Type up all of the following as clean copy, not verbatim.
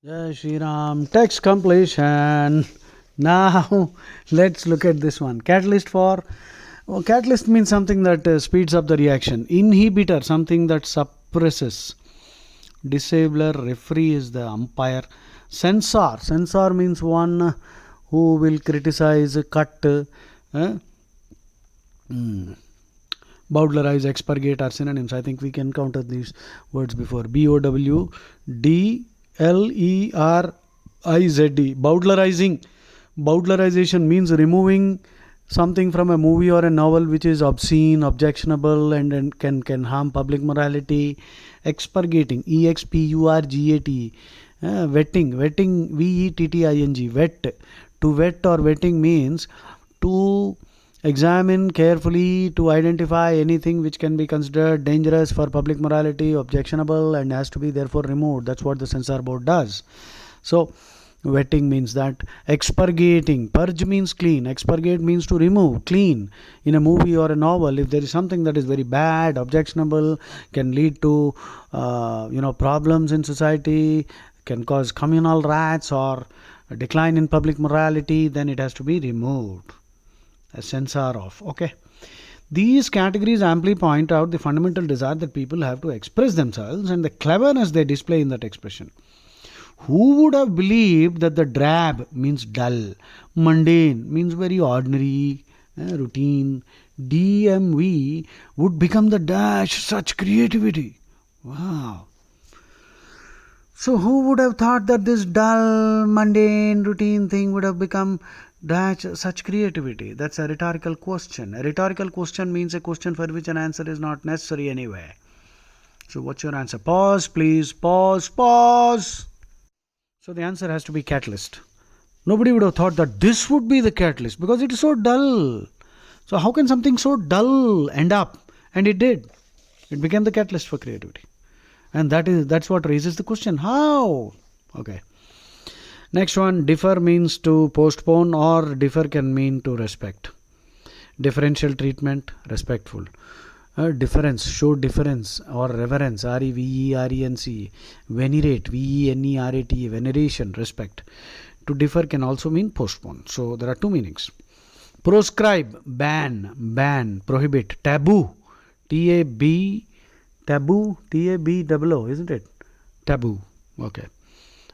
Jai Shri Ram. Text completion. Now let's look at this one. Catalyst for. Catalyst means something that speeds up the reaction. Inhibitor, something that suppresses. Disabler, referee is the umpire. Censor. Censor means one who will criticize, cut, bowdlerize, expurgate are synonyms. I think we can encounter these words before. BOWDLERIZE. Bowdlerizing. Bowdlerization means removing something from a movie or a novel which is obscene, objectionable, and can harm public morality. Expurgating. EXPURGAT. Vetting. VETTING. Vet. To vet or vetting means to examine carefully, to identify anything which can be considered dangerous for public morality, objectionable, and has to be therefore removed. That's what the censor board does. So vetting means that. Expurgating. Purge means clean. Expurgate means to remove, clean. In a movie or a novel, if there is something that is very bad, objectionable, can lead to problems in society, can cause communal riots or a decline in public morality, then it has to be removed. A censor of. Okay. These categories amply point out the fundamental desire that people have to express themselves and the cleverness they display in that expression. Who would have believed that the drab means dull, mundane means very ordinary, routine, DMV would become the dash such creativity? Wow. So who would have thought that this dull, mundane, routine thing would have become dash such creativity? That's a rhetorical question. A rhetorical question means a question for which an answer is not necessary anyway. So what's your answer? Pause, please. Pause. So the answer has to be catalyst. Nobody would have thought that this would be the catalyst because it is so dull. So how can something so dull end up? And it did. It became the catalyst for creativity. And that's what raises the question. How? Okay. Next one, differ means to postpone, or differ can mean to respect. Differential treatment, respectful. Difference, show difference or reverence, REVERENC. Venerate, VENERATE, veneration, respect. To differ can also mean postpone. So there are two meanings. Proscribe, ban, prohibit. Taboo, taboo, TABOO, isn't it? Taboo. Okay.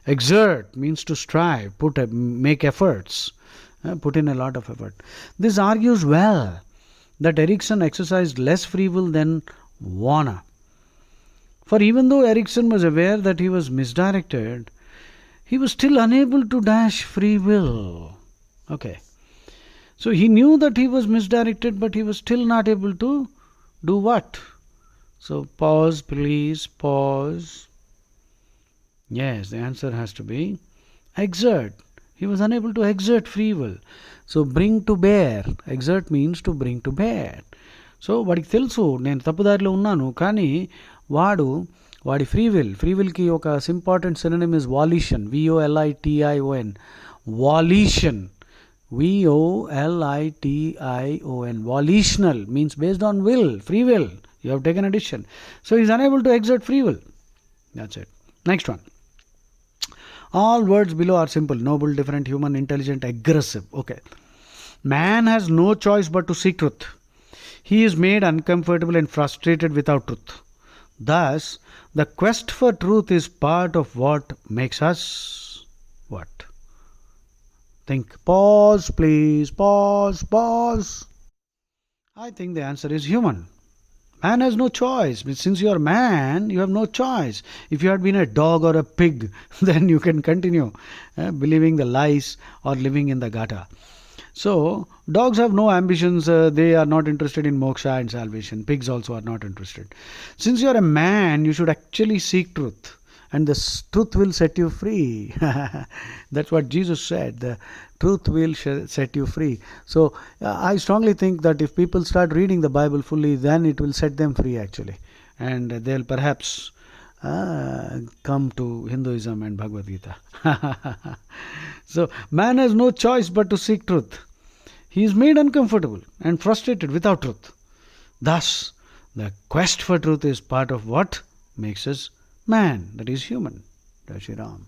Exert means to strive, make efforts, put in a lot of effort. This argues well that Erikson exercised less free will than Warner. For even though Erikson was aware that he was misdirected, he was still unable to dash free will. Okay. So he knew that he was misdirected, but he was still not able to do what? So pause, please, pause. Yes, the answer has to be exert. He was unable to exert free will. So bring to bear. Exert means to bring to bear. So వాడికి తెలుసు నేను తప్పుదారిలో ఉన్నాను, కానీ వాడి free విల్కి ఒక important synonym is volition. VOLITION. Volition. VOLITION. Volitional means based on will, free will. You have taken a decision. So he is unable to exert free will. That's it. Next one. All words below are simple. Noble, different, human, intelligent, aggressive. Okay. Man has no choice but to seek truth. He is made uncomfortable and frustrated without truth. Thus, the quest for truth is part of what makes us what? Think. Pause, please. Pause. I think the answer is human. Man has no choice. Since you are man, you have no choice. If you had been a dog or a pig, then you can continue believing the lies or living in the gutter. So, dogs have no ambitions. They are not interested in moksha and salvation. Pigs also are not interested. Since you are a man, you should actually seek truth. And the truth will set you free. That's what Jesus said. The truth will set you free. So I strongly think that if people start reading the Bible fully, then it will set them free actually. And they'll perhaps come to Hinduism and Bhagavad Gita. So man has no choice but to seek truth. He is made uncomfortable and frustrated without truth. Thus, the quest for truth is part of what makes us man, that is human. Jai Shri Ram.